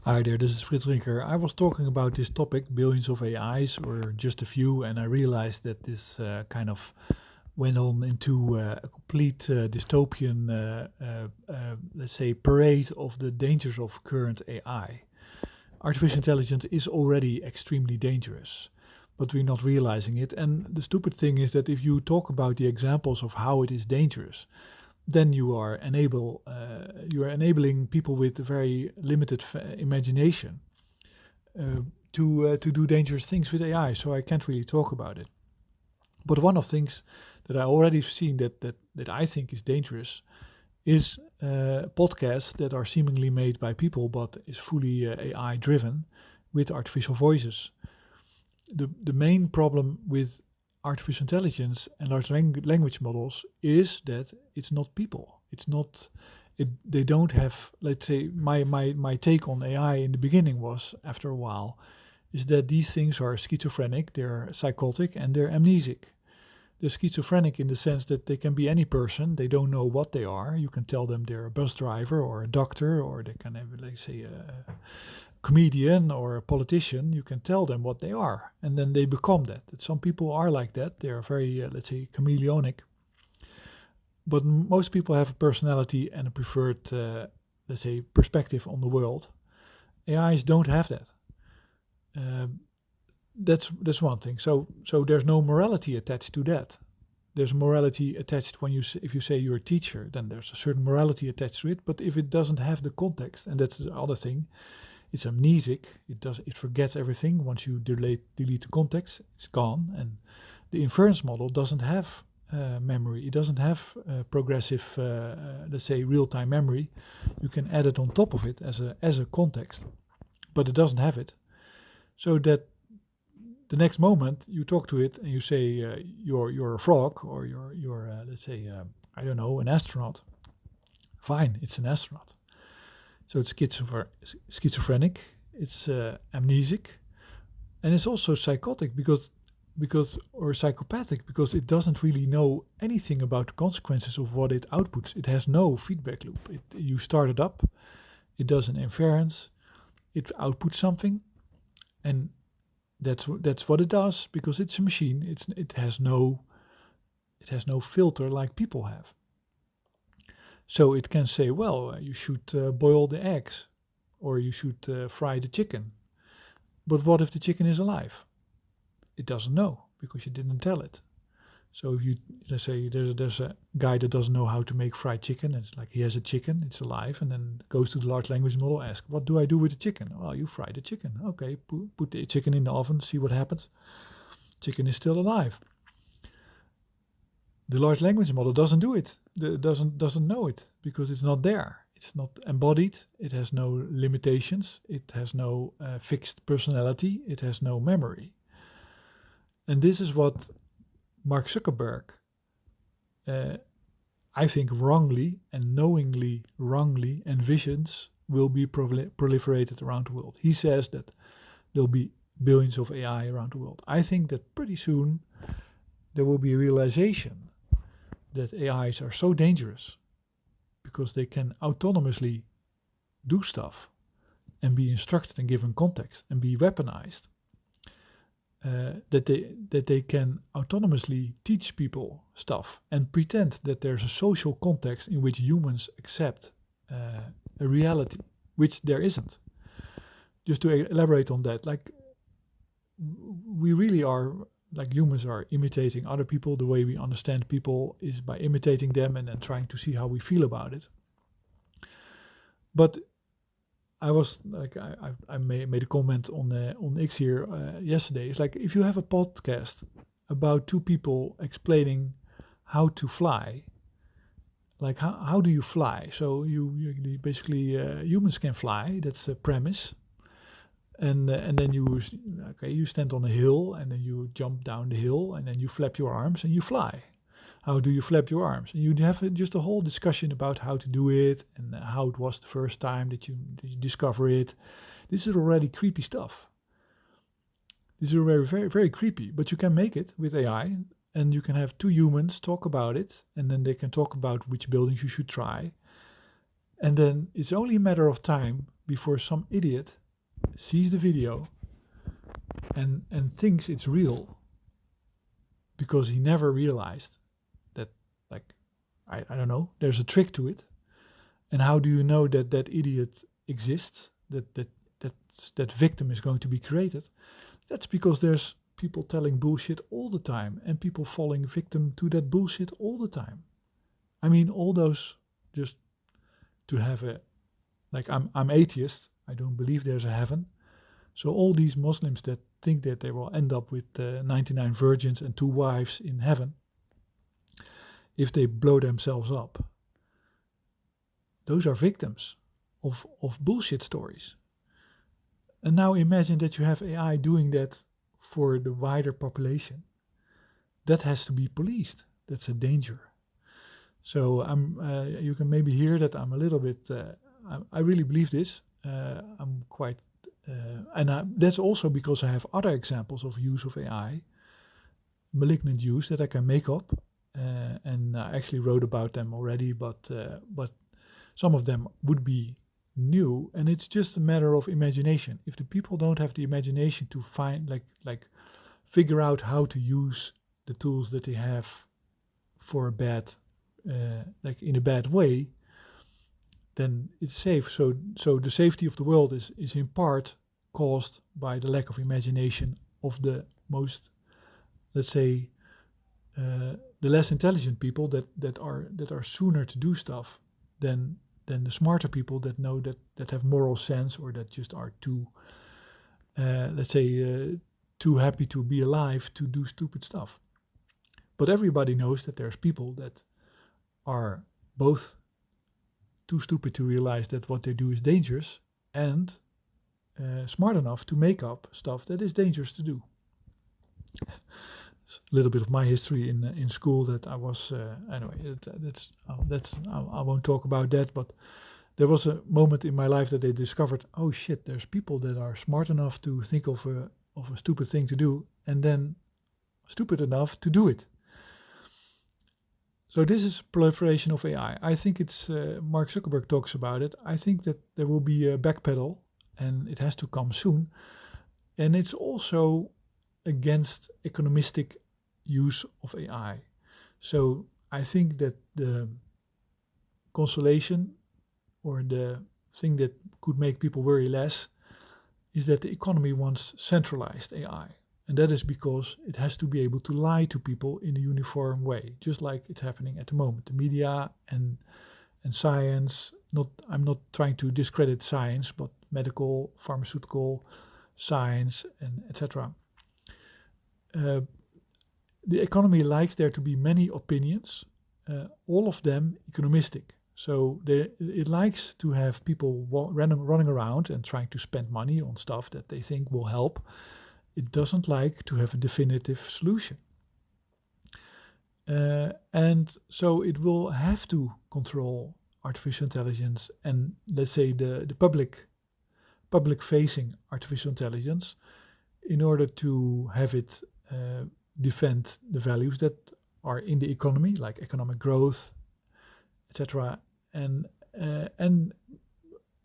Hi there, this is Frits Rinker. I was talking about this topic, billions of AIs, or just a few, and I realized that this kind of went on into a complete dystopian, let's say, parade of the dangers of current AI. Artificial intelligence is already extremely dangerous, but we're not realizing it. And the stupid thing is that if you talk about the examples of how it is dangerous, then you are enabling people with very limited imagination to do dangerous things with AI. So I can't really talk about it. But one of the things that I already seen that I think is dangerous is podcasts that are seemingly made by people but is fully AI driven with artificial voices. The main problem with artificial intelligence and large language models is that it's not people. It's not. They don't have. Let's say my take on AI in the beginning was after a while is that these things are schizophrenic, they're psychotic, and they're amnesic. They're schizophrenic in the sense that they can be any person. They don't know what they are. You can tell them they're a bus driver or a doctor, or they can have, let's say, a comedian or a politician. You can tell them what they are, and then they become that. Some people are like that. They are very, let's say, chameleonic. But most people have a personality and a preferred, let's say, perspective on the world. AIs don't have that. Uh, that's one thing. So there's no morality attached to that. There's morality attached when if you say you're a teacher, then there's a certain morality attached to it. But if it doesn't have the context, and that's the other thing, it's amnesic. It forgets everything. Once you delete the context, it's gone. And the inference model doesn't have memory. It doesn't have progressive, let's say, real-time memory. You can add it on top of it as a context, but it doesn't have it. So that the next moment you talk to it and you say you're a frog or you're let's say I don't know, an astronaut. Fine, it's an astronaut. So it's schizophrenic, it's amnesic, and it's also psychotic because or psychopathic because it doesn't really know anything about the consequences of what it outputs. It has no feedback loop. You start it up, it does an inference, it outputs something, and that's what it does because it's a machine. It has no filter like people have. So it can say, well, you should boil the eggs, or you should fry the chicken. But what if the chicken is alive? It doesn't know because you didn't tell it. So if let's say there's a guy that doesn't know how to make fried chicken, and it's like he has a chicken, it's alive, and then goes to the large language model, asks, what do I do with the chicken? Well, you fry the chicken. Okay, put the chicken in the oven, see what happens. Chicken is still alive. The large language model doesn't do it. Doesn't know it because it's not there. It's not embodied. It has no limitations. It has no fixed personality. It has no memory. And this is what Mark Zuckerberg, I think wrongly and knowingly wrongly envisions will be proliferated around the world. He says that there'll be billions of AI around the world. I think that pretty soon there will be a realization that AIs are so dangerous because they can autonomously do stuff and be instructed and given context and be weaponized. That they can autonomously teach people stuff and pretend that there's a social context in which humans accept a reality, which there isn't. Just to elaborate on that, like we really are, like humans are imitating other people. The way we understand people is by imitating them and then trying to see how we feel about it. But I was like, I made a comment on X here yesterday. It's like if you have a podcast about two people explaining how to fly, like how do you fly? So you basically humans can fly. That's the premise. And then you stand on a hill and then you jump down the hill and then you flap your arms and you fly. How do you flap your arms? And you have just a whole discussion about how to do it and how it was the first time that you discover it. This is already creepy stuff. This is very, very, very creepy, but you can make it with AI and you can have two humans talk about it and then they can talk about which buildings you should try. And then it's only a matter of time before some idiot sees the video and thinks it's real because he never realized that, like, I don't know, there's a trick to it. And how do you know that that idiot exists, that victim is going to be created? That's because there's people telling bullshit all the time and people falling victim to that bullshit all the time. I mean, all those, just to have a, like, I'm atheist, I don't believe there's a heaven. So all these Muslims that think that they will end up with 99 virgins and 2 wives in heaven, if they blow themselves up, those are victims of bullshit stories. And now imagine that you have AI doing that for the wider population. That has to be policed. That's a danger. So you can maybe hear that I'm a little bit, I really believe this. I'm quite, that's also because I have other examples of use of AI, malignant use that I can make up. And I actually wrote about them already, but some of them would be new, and it's just a matter of imagination. If the people don't have the imagination to find, like figure out how to use the tools that they have for a bad, like in a bad way, then it's safe. So the safety of the world is in part caused by the lack of imagination of the most, let's say, the less intelligent people that are sooner to do stuff than the smarter people that know that have moral sense, or that just are too, let's say, too happy to be alive to do stupid stuff. But everybody knows that there's people that are both too stupid to realize that what they do is dangerous, and smart enough to make up stuff that is dangerous to do. It's a little bit of my history in school that I was, anyway, I won't talk about that, but there was a moment in my life that they discovered, oh shit, there's people that are smart enough to think of a stupid thing to do, and then stupid enough to do it. So this is proliferation of AI. I think it's, Mark Zuckerberg talks about it. I think that there will be a backpedal, and it has to come soon. And it's also against economistic use of AI. So I think that the consolation, or the thing that could make people worry less, is that the economy wants centralized AI. And that is because it has to be able to lie to people in a uniform way, just like it's happening at the moment. The media and science, I'm not trying to discredit science, but medical, pharmaceutical science, and etc. The economy likes there to be many opinions, all of them economistic. So it likes to have people running around and trying to spend money on stuff that they think will help. It doesn't like to have a definitive solution. And so it will have to control artificial intelligence and, let's say, the public-facing artificial intelligence, in order to have it defend the values that are in the economy, like economic growth, etc. And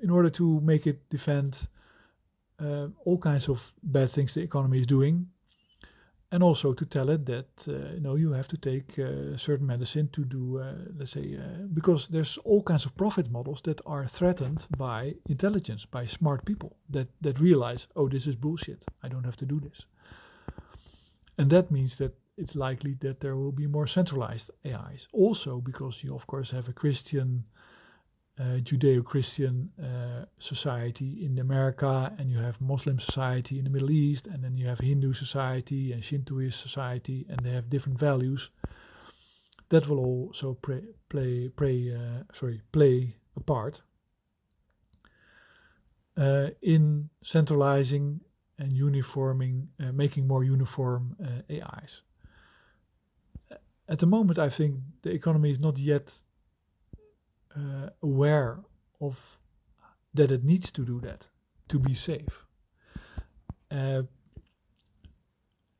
in order to make it defend all kinds of bad things the economy is doing, and also to tell it that you have to take certain medicine to do, let's say, because there's all kinds of profit models that are threatened by intelligence, by smart people that realize, oh, this is bullshit, I don't have to do this. And that means that it's likely that there will be more centralized AIs. Also because you, of course, have a Christian, Judeo-Christian society in America, and you have Muslim society in the Middle East, and then you have Hindu society and Shintoist society, and they have different values. That will also play a part in centralizing and uniforming, making more uniform AIs. At the moment, I think the economy is not yet aware of that it needs to do that to be safe. And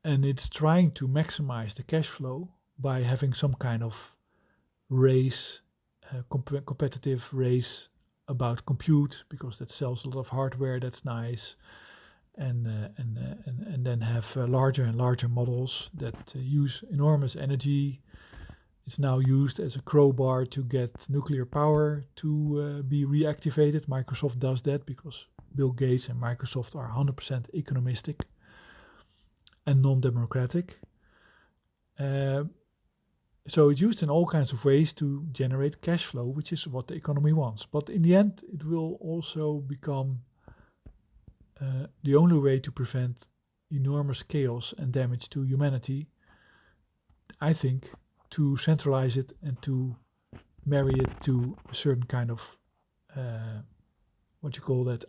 it's trying to maximize the cash flow by having some kind of race, competitive race about compute, because that sells a lot of hardware. That's nice. And then have larger and larger models that use enormous energy. It's now used as a crowbar to get nuclear power to be reactivated. Microsoft does that because Bill Gates and Microsoft are 100% economistic and non-democratic. So it's used in all kinds of ways to generate cash flow, which is what the economy wants. But in the end, it will also become the only way to prevent enormous chaos and damage to humanity, I think, to centralize it and to marry it to a certain kind of,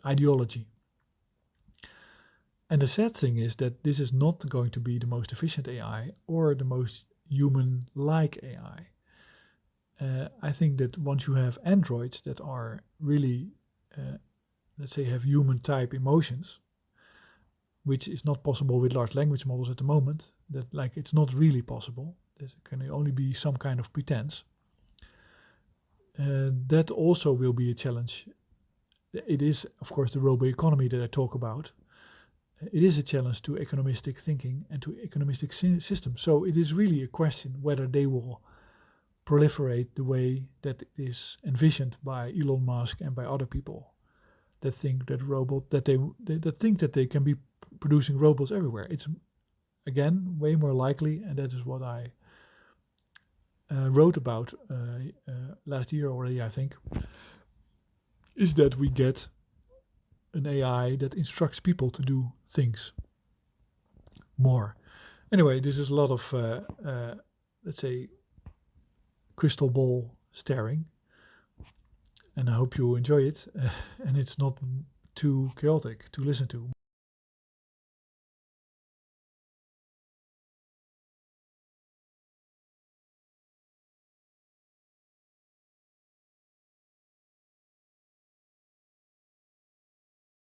ideology. And the sad thing is that this is not going to be the most efficient AI or the most human-like AI. I think that once you have androids that are really, let's say, have human-type emotions, which is not possible with large language models at the moment, it's not really possible. There can only be some kind of pretense. That also will be a challenge. It is, of course, the robo-economy that I talk about. It is a challenge to economistic thinking and to economistic systems. So it is really a question whether they will proliferate the way that it is envisioned by Elon Musk and by other people that think that that think that they can be producing robots everywhere. It's, again, way more likely, and that is what I wrote about last year already, I think, is that we get an AI that instructs people to do things more. Anyway, this is a lot of, let's say, crystal ball staring, and I hope you enjoy it, and it's not too chaotic to listen to.